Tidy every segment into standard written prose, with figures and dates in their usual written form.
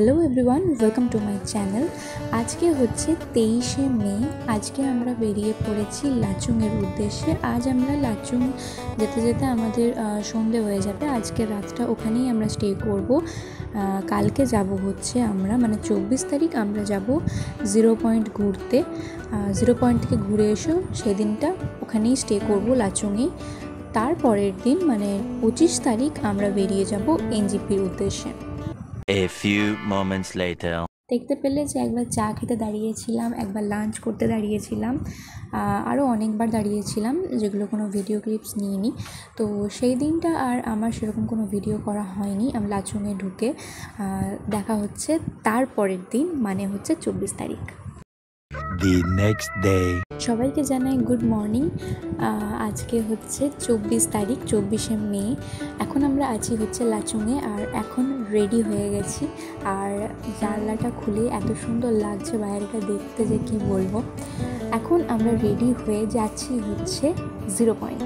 Hello everyone, welcome to my channel. আজকে হচ্ছে 23শে মে। আজকে আমরা বেরিয়ে পড়েছি লাচুংয়ের উদ্দেশ্যে। আজ আমরা লাচুং যেতে যেতে আমাদের সন্ধে হয়ে যাবে। আজকে রাতটা ওখানেই আমরা স্টে করব। কালকে যাব হচ্ছে আমরা 24 তারিখ আমরা যাব 0 পয়েন্ট ঘুরতে। 0 পয়েন্ট থেকে ঘুরে এসো সেদিনটা ওখানেই স্টে করব লাচুংয়েই। তারপরের দিন 25 তারিখ আমরা বেরিয়ে যাব এনজিপির উদ্দেশ্যে। A few moments later. দেখতে পেলে যে একবার চা খেতে দাঁড়িয়েছিলাম, একবার লাঞ্চ করতে দাঁড়িয়েছিলাম, আরও অনেকবার দাঁড়িয়েছিলাম যেগুলো কোনো ভিডিও ক্লিপস নিইনি। তো সেই দিনটা আর আমার সেরকম কোনো ভিডিও করা হয়নি। আমি লাচুংয়ে ঢুকে দেখা হচ্ছে তারপরের দিন, হচ্ছে 24 তারিখ। The next day. সবাইকে জানাই গুড মর্নিং। আজকে হচ্ছে 24 তারিখ, 24শে মে। এখন আমরা আছি হচ্ছে লাচুংয়ে, আর এখন রেডি হয়ে গেছি। আর জানলাটা খুলে এত সুন্দর লাগছে বাইরেটা দেখতে যে কি বলবো। এখন আমরা রেডি হয়ে যাচ্ছি হচ্ছে 0 point.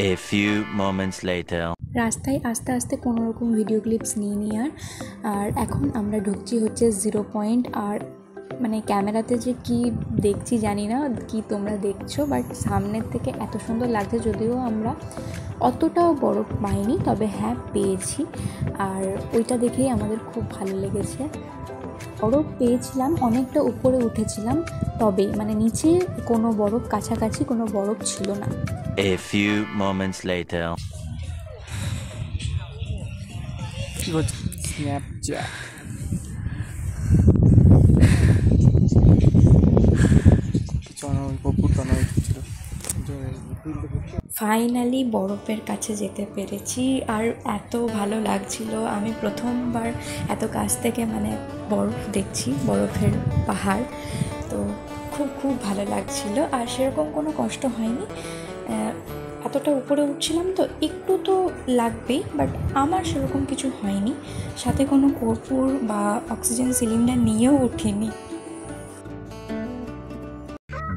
A few moments later. রাস্তায় আস্তে আস্তে কোনো রকম ভিডিও ক্লিপস নিইনি আর এখন আমরা ঢুকছি হচ্ছে 0 পয়েন্ট। আর ক্যামেরাতে যে কি দেখছি জানি না কি তোমরা দেখছো, বাট সামনের থেকে এত সুন্দর লাগছে। যদিও আমরা অতটাও বরফ পাইনি, তবে হ্যাঁ পেয়েছি, আর ওইটা দেখেই আমাদের খুব ভালো লেগেছে। বরফ পেয়েছিলাম, অনেকটা উপরে উঠেছিলাম, তবে নিচে কোনো বরফ, কাছাকাছি কোনো বরফ ছিল না। A few moments later. Snapchat. Finally বরফের কাছে যেতে পেরেছি, আর এত ভালো লাগছিল। আমি প্রথমবার এত কাছ থেকে বরফ দেখছি, বরফের পাহাড়। তো খুব ভালো লাগছিল, আর সেরকম কোনো কষ্ট হয়নি। এতটা উপরে উঠছিলাম তো একটু তো লাগবেই, বাট আমার সেরকম কিছু হয়নি। সাথে কোনো কর্পূর বা অক্সিজেন সিলিন্ডার নিয়েও উঠিনি।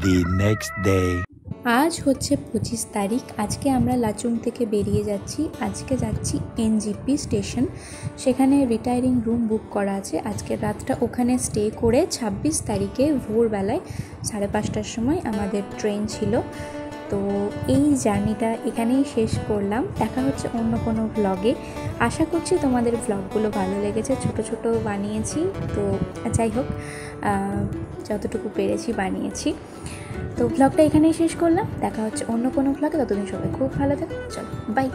The next day. আজ হচ্ছে 25 তারিখ। আজকে আমরা লাচুং থেকে বেরিয়ে যাচ্ছি। আজকে যাচ্ছি এনজিপি স্টেশন, সেখানে রিটায়ারিং রুম বুক করা আছে। আজকের রাতটা ওখানে স্টে করে 26 তারিখে ভোরবেলায় 5:30টার সময় আমাদের ট্রেন ছিল। তো এই জার্নিটা এখানেই শেষ করলাম। দেখা হচ্ছে অন্য কোনো ভ্লগে। আশা করছি তোমাদের ভ্লগগুলো ভালো লেগেছে। ছোট বানিয়েছি, তো যাই হোক, যতটুকু পেরেছি বানিয়েছি। তো ভ্লগটা এখানেই শেষ করলাম। দেখা হচ্ছে অন্য কোনো ভ্লগে। ততদিন সবাই খুব ভালো থাকো। চলো, বাই।